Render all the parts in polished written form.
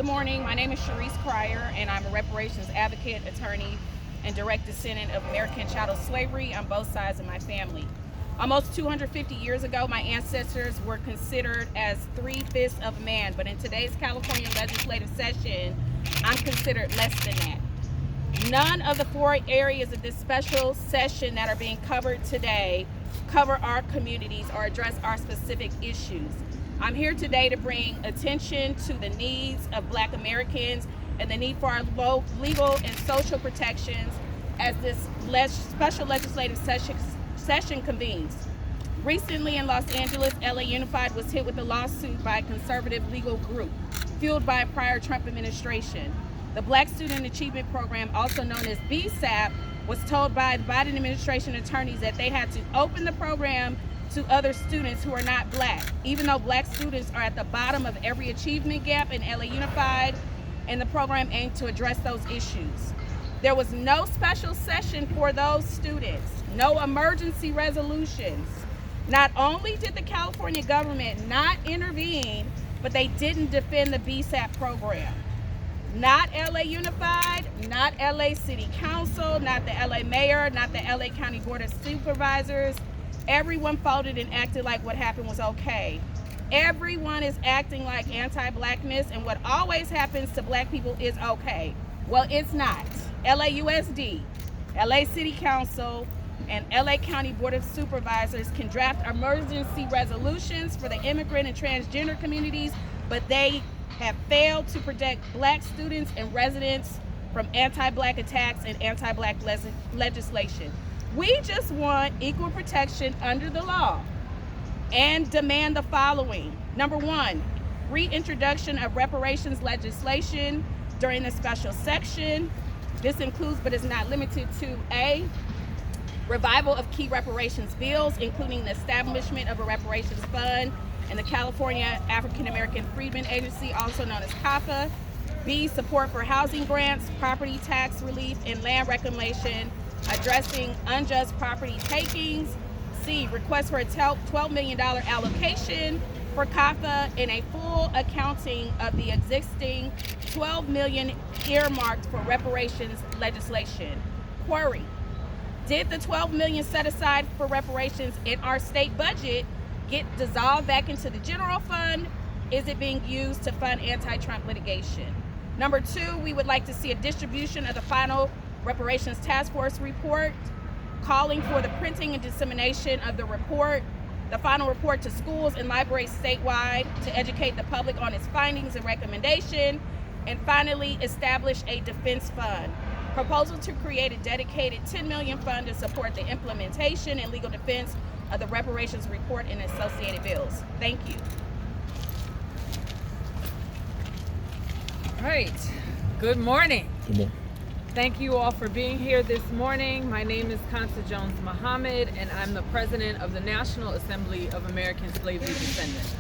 Good morning. My name is Sharice Cryer, and I'm a reparations advocate, attorney, and direct descendant of American chattel slavery on both sides of my family. Almost 250 years ago, my ancestors were considered as 3/5 of a man, but in today's California legislative session, I'm considered less than that. None of the 4 areas of this special session that are being covered today cover our communities or address our specific issues. I'm here today to bring attention to the needs of Black Americans and the need for our legal and social protections as this special legislative session convenes. Recently in Los Angeles, LA Unified was hit with a lawsuit by a conservative legal group fueled by a prior Trump administration. The Black Student Achievement Program, also known as BSAP, was told by the Biden administration attorneys that they had to open the program to other students who are not Black, even though Black students are at the bottom of every achievement gap in LA Unified, and the program aimed to address those issues. There was no special session for those students, no emergency resolutions. Not only did the California government not intervene, but they didn't defend the BSAP program. Not LA Unified, not LA City Council, not the LA Mayor, not the LA County Board of Supervisors. Everyone folded and acted like what happened was okay. Everyone is acting like anti-Blackness and what always happens to Black people is okay. Well, it's not. LAUSD, LA City Council, and LA County Board of Supervisors can draft emergency resolutions for the immigrant and transgender communities, but they have failed to protect Black students and residents from anti-Black attacks and anti-Black legislation. We just want equal protection under the law and demand the following. Number 1, reintroduction of reparations legislation during the special section. This includes, but is not limited to, A, revival of key reparations bills, including the establishment of a reparations fund and the California African American Freedmen Agency, also known as CAFA. B, support for housing grants, property tax relief, and land reclamation, addressing unjust property takings. C, request for a $12 million allocation for CAFA and a full accounting of the existing $12 million earmarked for reparations legislation. Query, did the $12 million set aside for reparations in our state budget get dissolved back into the general fund? Is it being used to fund anti-Trump litigation? Number 2, we would like to see a distribution of the final Reparations Task Force report, calling for the printing and dissemination of the report, the final report to schools and libraries statewide to educate the public on its findings and recommendation, and finally, establish a defense fund. Proposal to create a dedicated $10 million fund to support the implementation and legal defense of the reparations report and associated bills. Thank you. All right. Good morning. Good morning. Thank you all for being here this morning. My name is Consta Jones Muhammad, and I'm the president of the National Assembly of American Slavery Descendants.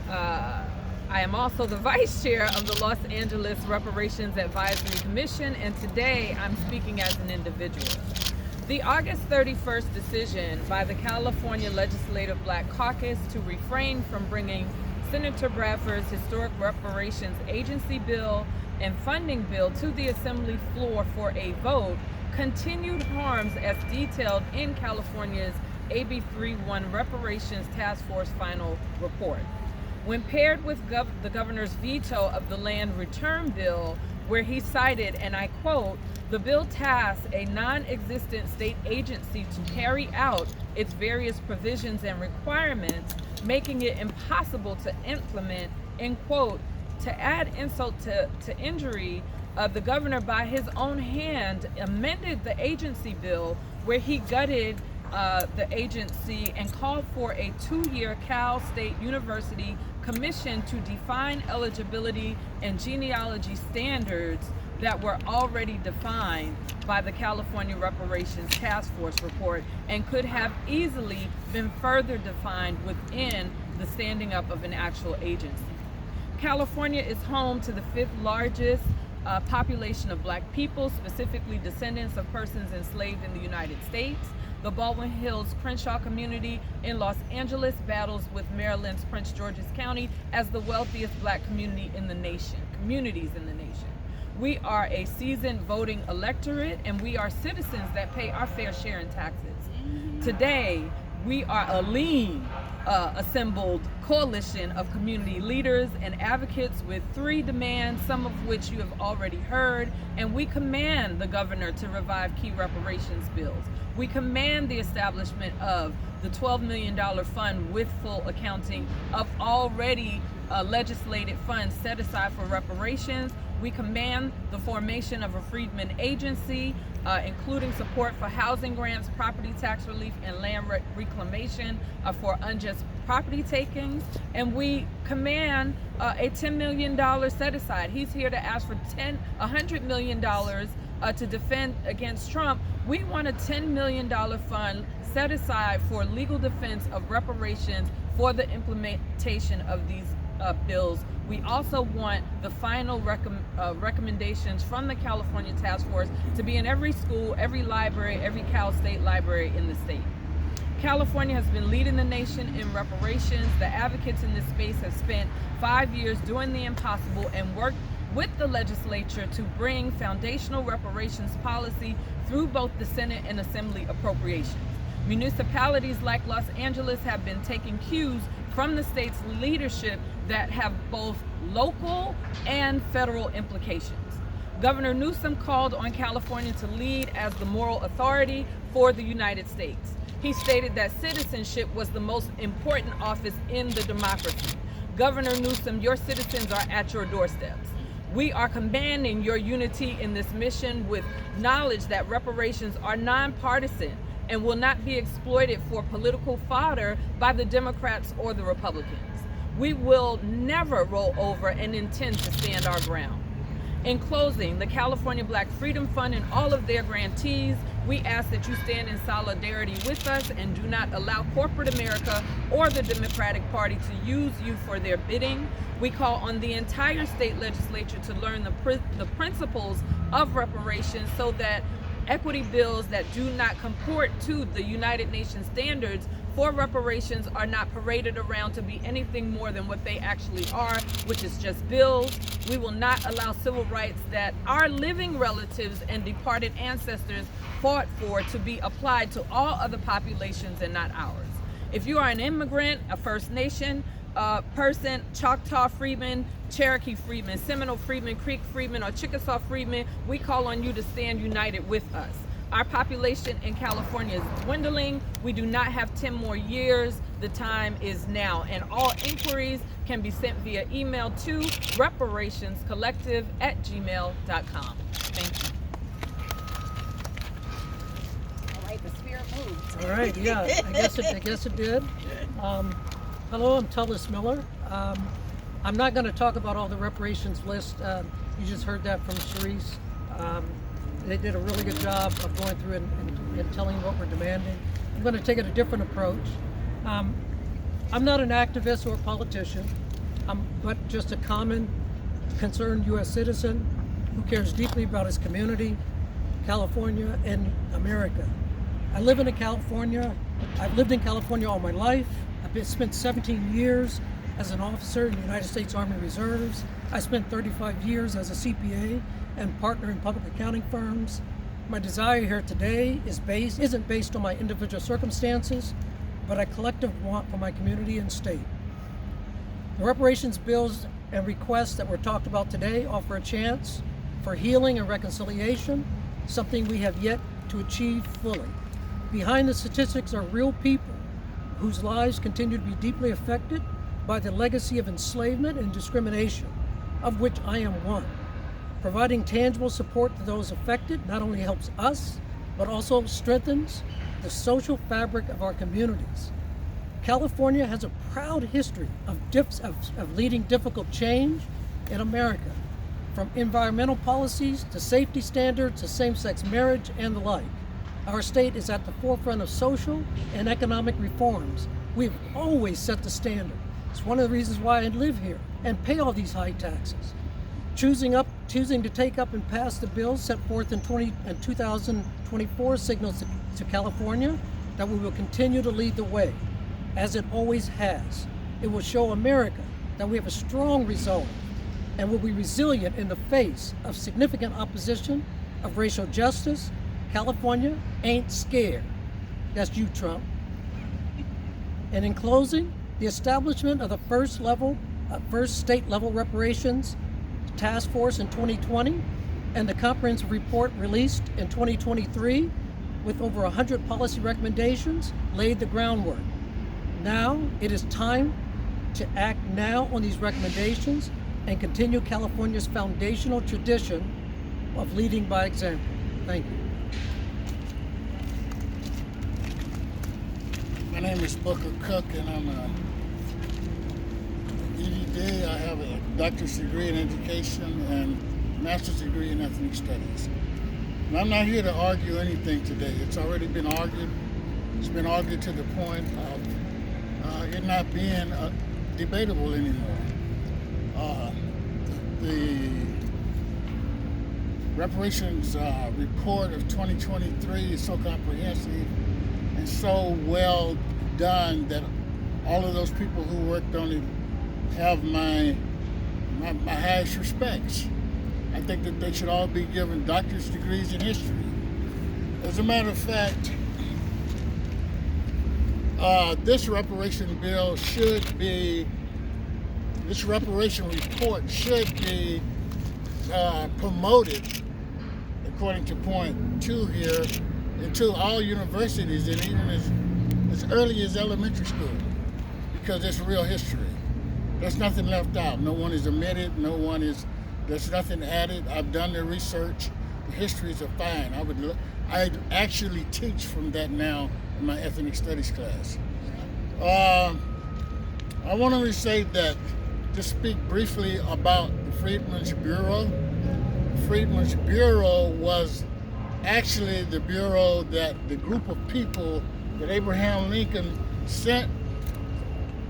I am also the vice chair of the Los Angeles Reparations Advisory Commission, and today I'm speaking as an individual. The August 31st decision by the California Legislative Black Caucus to refrain from bringing Senator Bradford's historic reparations agency bill and funding bill to the Assembly floor for a vote continued harms as detailed in California's AB 3-1 Reparations Task Force final report. When paired with the governor's veto of the land return bill, where he cited, and I quote, "The bill tasks a non-existent state agency to carry out its various provisions and requirements, making it impossible to implement," end quote. To add insult to injury, the governor by his own hand amended the agency bill where he gutted the agency and called for a 2-year Cal State University commission to define eligibility and genealogy standards that were already defined by the California Reparations Task Force report and could have easily been further defined within the standing up of an actual agency. California is home to the 5th largest population of Black people, specifically descendants of persons enslaved in the United States. The Baldwin Hills Crenshaw community in Los Angeles battles with Maryland's Prince George's County as the wealthiest black communities in the nation. We are a seasoned voting electorate, and we are citizens that pay our fair share in taxes. Today, we are a lean, assembled coalition of community leaders and advocates with 3 demands, some of which you have already heard, and we command the governor to revive key reparations bills. We command the establishment of the $12 million fund with full accounting of already legislated funds set aside for reparations. We command the formation of a freedmen agency, including support for housing grants, property tax relief, and land reclamation for unjust property takings. And we command a $10 million set aside. He's here to ask for $100 million to defend against Trump. We want a $10 million fund set aside for legal defense of reparations for the implementation of these bills. We also want the final recommendations from the California Task Force to be in every school, every library, every Cal State library in the state. California has been leading the nation in reparations. The advocates in this space have spent 5 years doing the impossible and worked with the legislature to bring foundational reparations policy through both the Senate and Assembly appropriations. Municipalities like Los Angeles have been taking cues from the state's leadership that have both local and federal implications. Governor Newsom called on California to lead as the moral authority for the United States. He stated that citizenship was the most important office in the democracy. Governor Newsom, your citizens are at your doorsteps. We are commanding your unity in this mission with knowledge that reparations are nonpartisan and will not be exploited for political fodder by the Democrats or the Republicans. We will never roll over and intend to stand our ground. In closing, the California Black Freedom Fund and all of their grantees, we ask that you stand in solidarity with us and do not allow corporate America or the Democratic Party to use you for their bidding. We call on the entire state legislature to learn the principles of reparations so that equity bills that do not comport to the United Nations standards for reparations are not paraded around to be anything more than what they actually are, which is just bills. We will not allow civil rights that our living relatives and departed ancestors fought for to be applied to all other populations and not ours. If you are an immigrant, a First Nation person, Choctaw Freedman, Cherokee Freedman, Seminole Freedman, Creek Freedman, or Chickasaw Freedman, we call on you to stand united with us. Our population in California is dwindling. We do not have 10 more years. The time is now. And all inquiries can be sent via email to reparationscollective@gmail.com. Thank you. All right, the spirit moved. All right, yeah, I guess it did. Hello, I'm Tullis Miller. I'm not going to talk about all the reparations list. You just heard that from Sharice. They did a really good job of going through and telling what we're demanding. I'm going to take it a different approach. I'm not an activist or a politician, but just a common, concerned U.S. citizen who cares deeply about his community, California, and America. I live in California. I've lived in California all my life. I've spent 17 years as an officer in the United States Army Reserves. I spent 35 years as a CPA and partner in public accounting firms. My desire here today isn't based on my individual circumstances, but a collective want for my community and state. The reparations bills and requests that were talked about today offer a chance for healing and reconciliation, something we have yet to achieve fully. Behind the statistics are real people whose lives continue to be deeply affected by the legacy of enslavement and discrimination, of which I am one. Providing tangible support to those affected not only helps us, but also strengthens the social fabric of our communities. California has a proud history of leading difficult change in America, from environmental policies to safety standards to same-sex marriage and the like. Our state is at the forefront of social and economic reforms. We've always set the standard. It's one of the reasons why I live here and pay all these high taxes. Choosing to take up and pass the bill set forth in 2024 signals to California that we will continue to lead the way, as it always has. It will show America that we have a strong resolve and will be resilient in the face of significant opposition of racial justice. California ain't scared. That's you, Trump. And in closing, the establishment of the first state level reparations task force in 2020 and the comprehensive report released in 2023 with over 100 policy recommendations laid the groundwork. Now it is time to act now on these recommendations and continue California's foundational tradition of leading by example. Thank you. My name is Booker Cook, and I'm a EDD. I have a doctorate degree in education and master's degree in ethnic studies. And I'm not here to argue anything today. It's already been argued. It's been argued to the point of it not being debatable anymore. The reparations report of 2023 is so comprehensive and so well done that all of those people who worked on it have my highest respects. I think that they should all be given doctorate degrees in history. As a matter of fact, this reparation report should be promoted, according to point 2 here, into all universities and even as early as elementary school, because it's real history. There's nothing left out. No one is omitted. There's nothing added. I've done the research. The histories are fine. I actually teach from that now in my ethnic studies class. I want to say that, to speak briefly about the Freedmen's Bureau. The Freedmen's Bureau was actually the bureau that the group of people that Abraham Lincoln sent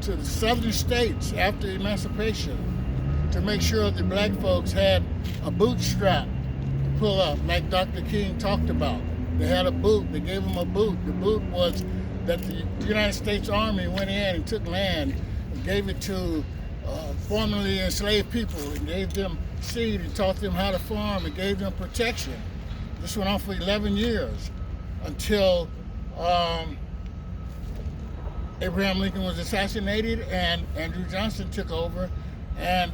to the southern states after emancipation to make sure the black folks had a bootstrap to pull up, like Dr. King talked about. They had a boot. They gave them a boot. The boot was that the United States Army went in and took land and gave it to formerly enslaved people and gave them seed and taught them how to farm and gave them protection. This went on for 11 years until Abraham Lincoln was assassinated and Andrew Johnson took over, and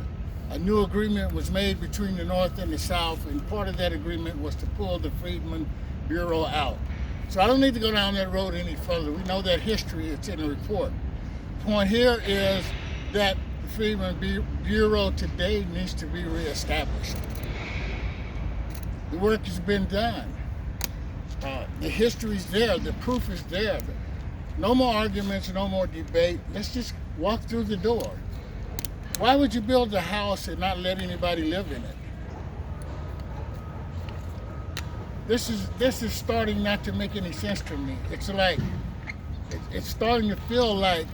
a new agreement was made between the North and the South, and part of that agreement was to pull the Freedmen Bureau out. So I don't need to go down that road any further. We know that history, it's in the report. The point here is that the Freedmen Bureau today needs to be reestablished. The work has been done. The history's there, the proof is there. No more arguments, no more debate. Let's just walk through the door. Why would you build a house and not let anybody live in it? This is starting not to make any sense to me. It's like, it's starting to feel like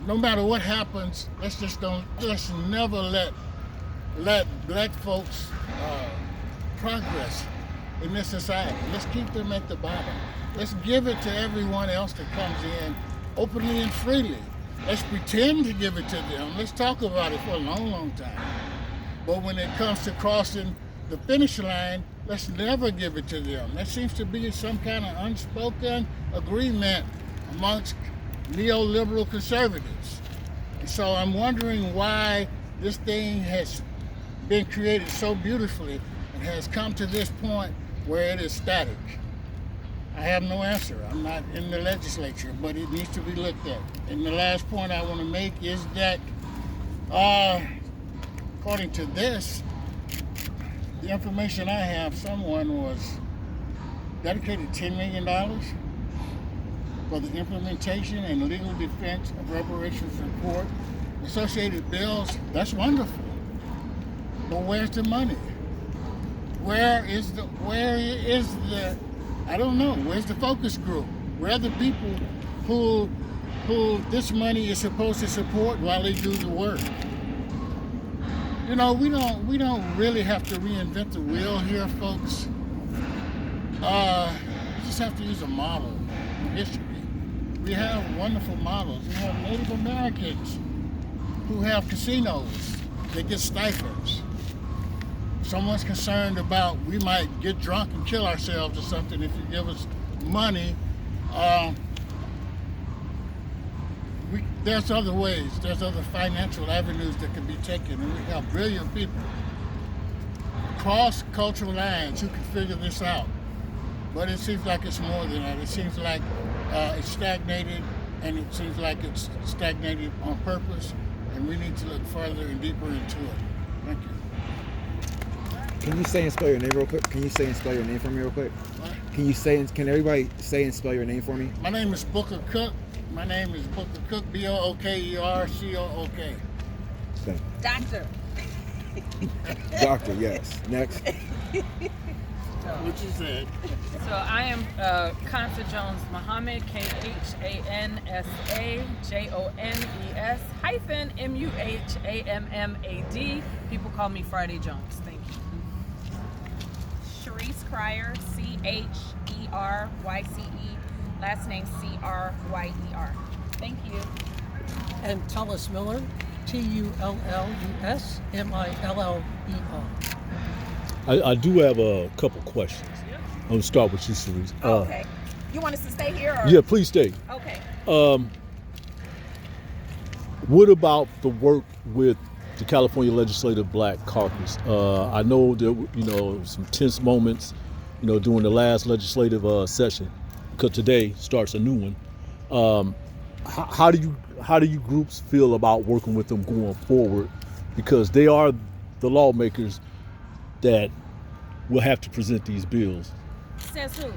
no matter what happens, let's never let black folks progress in this society. Let's keep them at the bottom. Let's give it to everyone else that comes in openly and freely. Let's pretend to give it to them. Let's talk about it for a long, long time. But when it comes to crossing the finish line, let's never give it to them. There seems to be some kind of unspoken agreement amongst neoliberal conservatives. And so I'm wondering why this thing has been created so beautifully and has come to this point where it is static. I have no answer. I'm not in the legislature, but it needs to be looked at. And the last point I want to make is that, according to this, the information I have, someone was dedicated $10 million for the implementation and legal defense of reparations report. Associated bills, that's wonderful. But where's the money? Where is the, I don't know, where's the focus group? Where are the people who who this money is supposed to support while they do the work. You know, we don't really have to reinvent the wheel here, folks. We just have to use a model in history. We have wonderful models. We have Native Americans who have casinos. They get stipends. Someone's concerned about we might get drunk and kill ourselves or something if you give us money. There's other ways. There's other financial avenues that can be taken, and we have brilliant people cross cultural lines who can figure this out. But it seems like it's more than that. It seems like it's stagnated, and it seems like it's stagnated on purpose, and we need to look further and deeper into it. Thank you. Can you say and spell your name real quick? Can you say and spell your name for me real quick? What? Can everybody say and spell your name for me? My name is Booker Cook. My name is Booker Cook, B-O-O-K-E-R-C-O-O-K. Okay. Doctor. Doctor, yes. Next. What you said. So I am Kansa Jones Muhammad, K-H-A-N-S-A-J-O-N-E-S -M-U-H-A-M-M-A-D. People call me Friday Jones. Thank you. Sharice Cryer, C-H-E-R-Y-C-E. Last name C-R-Y-E-R. Thank you. And Tullis Miller, T-U-L-L-U-S-M-I-L-L-E-R. I do have a couple questions. I'm gonna start with you, Cerise. Okay. You want us to stay here? Or? Yeah, please stay. Okay. What about the work with the California Legislative Black Caucus? I know there were, some tense moments, during the last legislative session, because today starts a new one. How do you groups feel about working with them going forward? Because they are the lawmakers that will have to present these bills. Says who?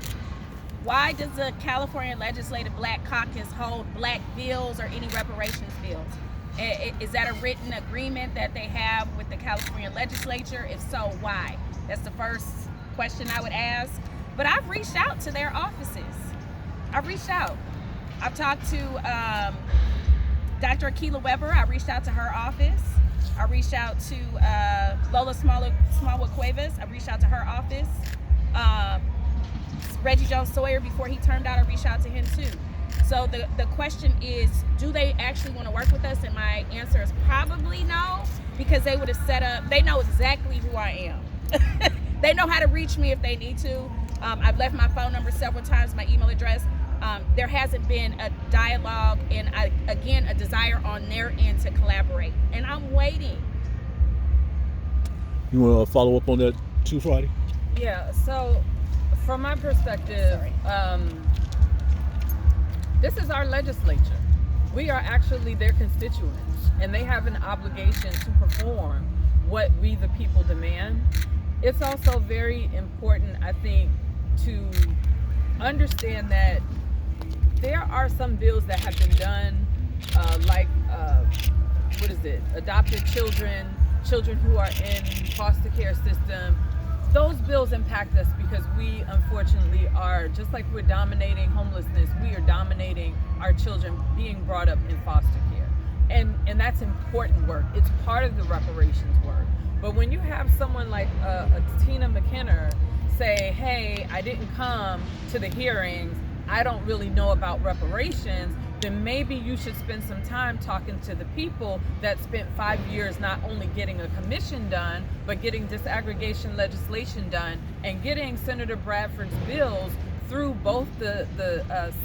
Why does the California Legislative Black Caucus hold black bills or any reparations bills? Is that a written agreement that they have with the California Legislature? If so, why? That's the first question I would ask. But I've reached out to their offices. I've reached out. I've talked to Dr. Akilah Weber. I reached out to her office. I reached out to Lola Smallwood Cuevas. I reached out to her office. Reggie Jones Sawyer, before he turned out, I reached out to him too. So the question is, do they actually want to work with us? And my answer is probably no, because they would have set up, they know exactly who I am. They know how to reach me if they need to. I've left my phone number several times, my email address. There hasn't been a dialogue and, a desire on their end to collaborate. And I'm waiting. You want to follow up on that too, Friday? Yeah, so from my perspective, this is our legislature. We are actually their constituents, and they have an obligation to perform what we the people demand. It's also very important, I think, to understand that there are some bills that have been done, adopted children, children who are in foster care system. Those bills impact us because we unfortunately are, just like we're dominating homelessness, we are dominating our children being brought up in foster care. And that's important work. It's part of the reparations work. But when you have someone like Tina McKinnon say, hey, I didn't come to the hearings, I don't really know about reparations, then maybe you should spend some time talking to the people that spent 5 years not only getting a commission done, but getting disaggregation legislation done and getting Senator Bradford's bills through both the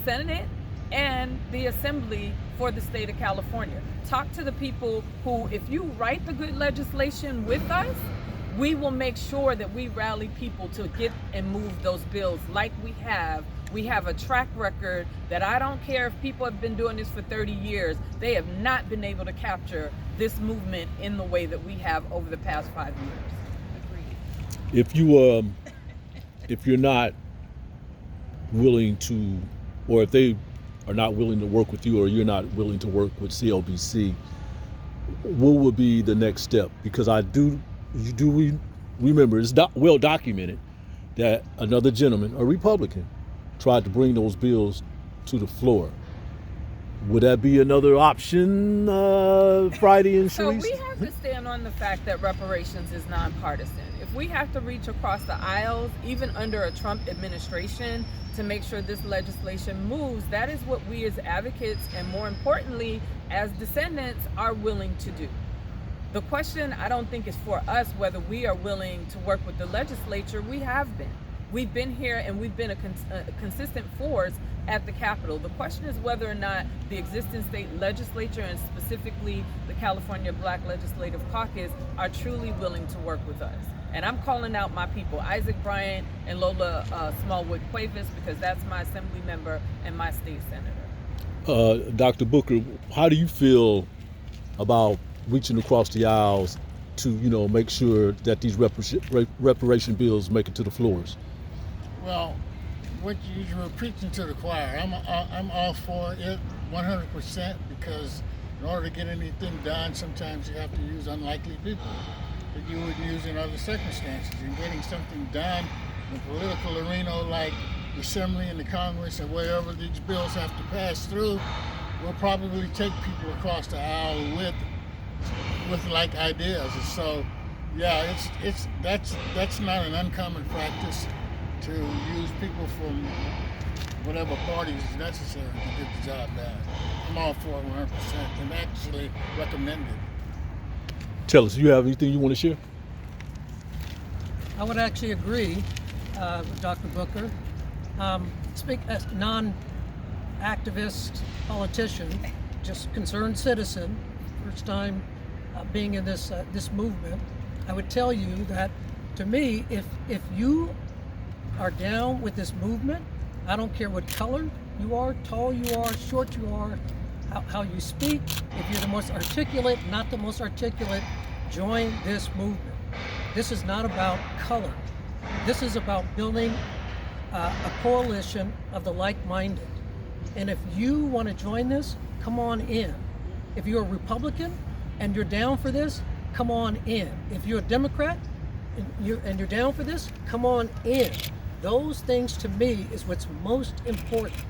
Senate and the Assembly for the state of California. Talk to the people who, if you write the good legislation with us, we will make sure that we rally people to get and move those bills like we have. We have a track record that I don't care if people have been doing this for 30 years. They have not been able to capture this movement in the way that we have over the past 5 years. If you're not willing to, or if they are not willing to work with you, or you're not willing to work with CLBC, what would be the next step? Because we remember, it's well documented that another gentleman, a Republican, tried to bring those bills to the floor. Would that be another option, Friday and So Sharice? we have to stand on the fact that reparations is nonpartisan. If we have to reach across the aisles, even under a Trump administration, to make sure this legislation moves, that is what we as advocates and more importantly, as descendants are willing to do. The question I don't think is for us whether we are willing to work with the legislature. We have been. We've been here and we've been a consistent force at the Capitol. The question is whether or not the existing state legislature and specifically the California Black Legislative Caucus are truly willing to work with us. And I'm calling out my people, Isaac Bryant and Lola Smallwood Cuevas, because that's my assembly member and my state senator. Dr. Booker, how do you feel about reaching across the aisles to, make sure that these reparation bills make it to the floors? Well, what you were preaching to the choir. I'm all for it 100% because in order to get anything done, sometimes you have to use unlikely people that you wouldn't use in other circumstances. And getting something done in the political arena like the Assembly and the Congress and wherever these bills have to pass through will probably take people across the aisle with like ideas. And so, yeah, that's not an uncommon practice to use people from whatever party is necessary to get the job done. I'm all for it 100% and actually recommend it. Tell us, you have anything you want to share? I would actually agree with Dr. Booker. Speak as non-activist politician, just concerned citizen, first time being in this movement. I would tell you that, to me, if you are down with this movement, I don't care what color you are, tall you are, short you are, how you speak, if you're the most articulate, not the most articulate, join this movement. This is not about color. This is about building a coalition of the like-minded. And if you want to join this, come on in. If you're a Republican and you're down for this, come on in. If you're a Democrat and you're down for this, come on in. Those things, to me, is what's most important.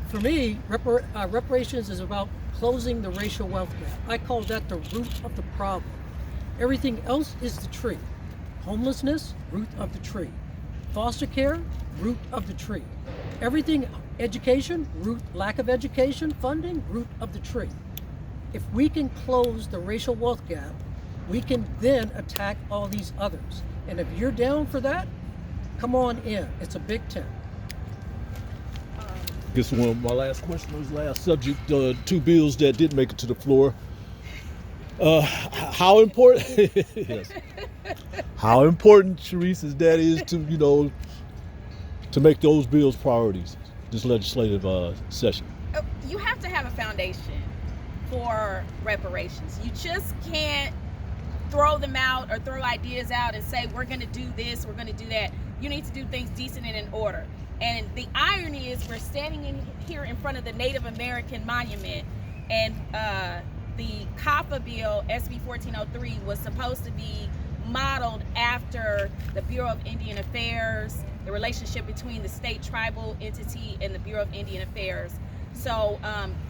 For me, reparations is about closing the racial wealth gap. I call that the root of the problem. Everything else is the tree. Homelessness, root of the tree. Foster care, root of the tree. Everything, education, root, lack of education, funding, root of the tree. If we can close the racial wealth gap, we can then attack all these others. And if you're down for that, come on in. It's a big tent. Guess one of my last question was last subject, two bills that did make it to the floor. How important yes. How important, Sharice, is that is to, to make those bills priorities this legislative session? You have to have a foundation for reparations. You just can't throw them out or throw ideas out and say, we're going to do this, we're going to do that. You need to do things decent and in order. And the irony is we're standing here in front of the Native American monument, and the COPPA bill, SB 1403, was supposed to be modeled after the Bureau of Indian Affairs, the relationship between the state tribal entity and the Bureau of Indian Affairs. So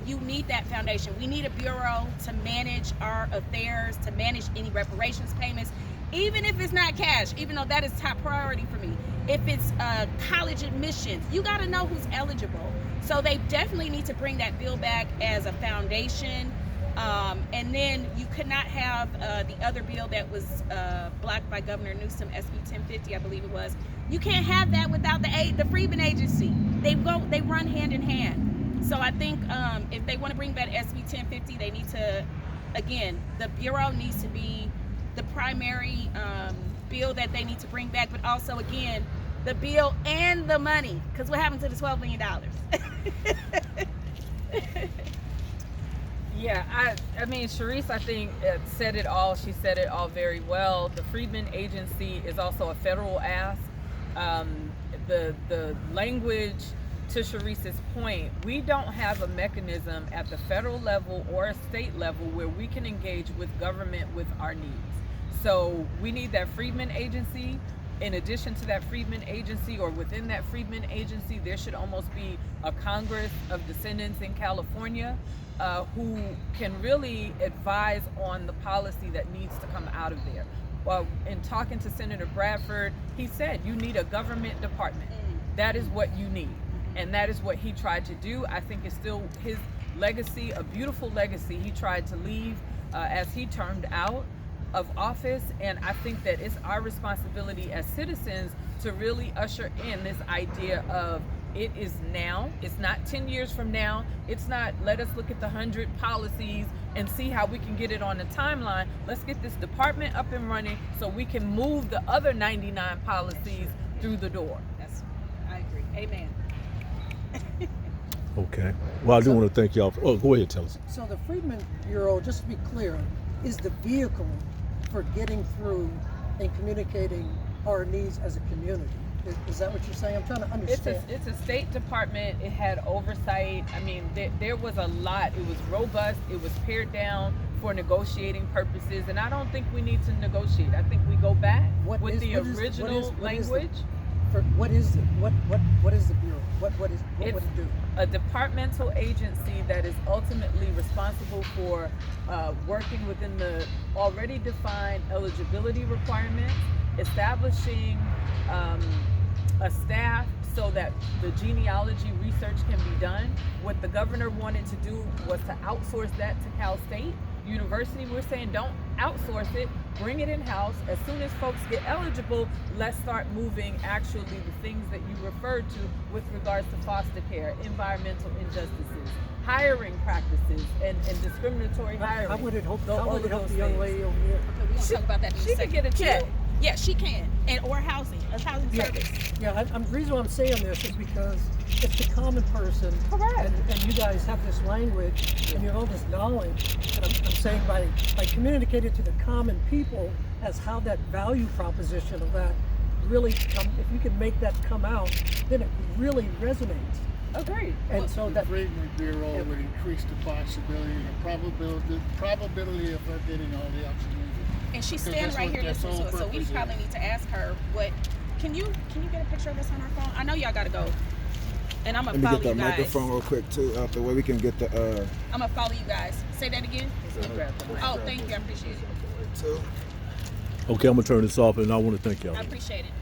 you need that foundation. We need a bureau to manage our affairs, to manage any reparations payments, even if it's not cash, even though that is top priority for me. If it's college admissions, you got to know who's eligible. So they definitely need to bring that bill back as a foundation. And then you could not have the other bill that was blocked by Governor Newsom, SB 1050, I believe it was. You can't have that without the Freedmen Agency. They run hand in hand. So I think if they want to bring back SB 1050, they need to, again, the Bureau needs to be the primary bill that they need to bring back, but also, again, the bill and the money, because what happened to the $12 million? Yeah, I mean, Sharice, I think, said it all. She said it all very well. The Freedmen Agency is also a federal ask. The language, to Sharice's point, we don't have a mechanism at the federal level or a state level where we can engage with government with our needs. So we need that Freedmen Agency. in addition to that Freedmen Agency, or within that Freedmen Agency, there should almost be a Congress of descendants in California who can really advise on the policy that needs to come out of there. Well, in talking to Senator Bradford, he said you need a government department. That is what you need. And that is what he tried to do. I think it's still his legacy, a beautiful legacy he tried to leave as he termed out of office. And I think that it's our responsibility as citizens to really usher in this idea of it is now. It's not 10 years from now. It's not let us look at the 100 policies and see how we can get it on the timeline. Let's get this department up and running so we can move the other 99 policies through the door. I agree. Amen. Okay. Well, I do want to thank y'all. Oh, go ahead, tell us. So the Freedmen Bureau, just to be clear, is the vehicle for getting through and communicating our needs as a community. Is that what you're saying? I'm trying to understand. It's a state department. It had oversight. I mean, there was a lot. It was robust. It was pared down for negotiating purposes. And I don't think we need to negotiate. I think we go back with the original language. What is it? What is the Bureau? What would it do? A departmental agency that is ultimately responsible for working within the already defined eligibility requirements, establishing a staff so that the genealogy research can be done. What the governor wanted to do was to outsource that to Cal State University. We're saying don't outsource it, bring it in-house. As soon as folks get eligible, let's start moving actually the things that you referred to with regards to foster care, environmental injustices, hiring practices, and discriminatory hiring. I would have hoped the All of young those lady over here. Okay, we're gonna talk about that in a She second. could get a check. Yeah, she can. And or housing, a housing service. Yeah, the reason why I'm saying this is because it's the common person. Correct. And you guys have this language and you have all this knowledge. And I'm saying by communicating to the common people as how that value proposition of that really if you can make that come out, then it really resonates. Agreed. And so The that Freedmen Bureau would increase the possibility and the probability of her getting all the help she needed. And she's Because standing that's right what here their listening to sole us. So we purpose probably is. need to ask her what can you get a picture of us on our phone? I know y'all gotta go. And I'm gonna Let me follow get you that guys. microphone real quick too, out the way we can get the I'm gonna follow you guys. Say that again. Oh, thank you. I appreciate it. too. Okay, I'm going to turn this off, and I want to thank y'all. I appreciate it.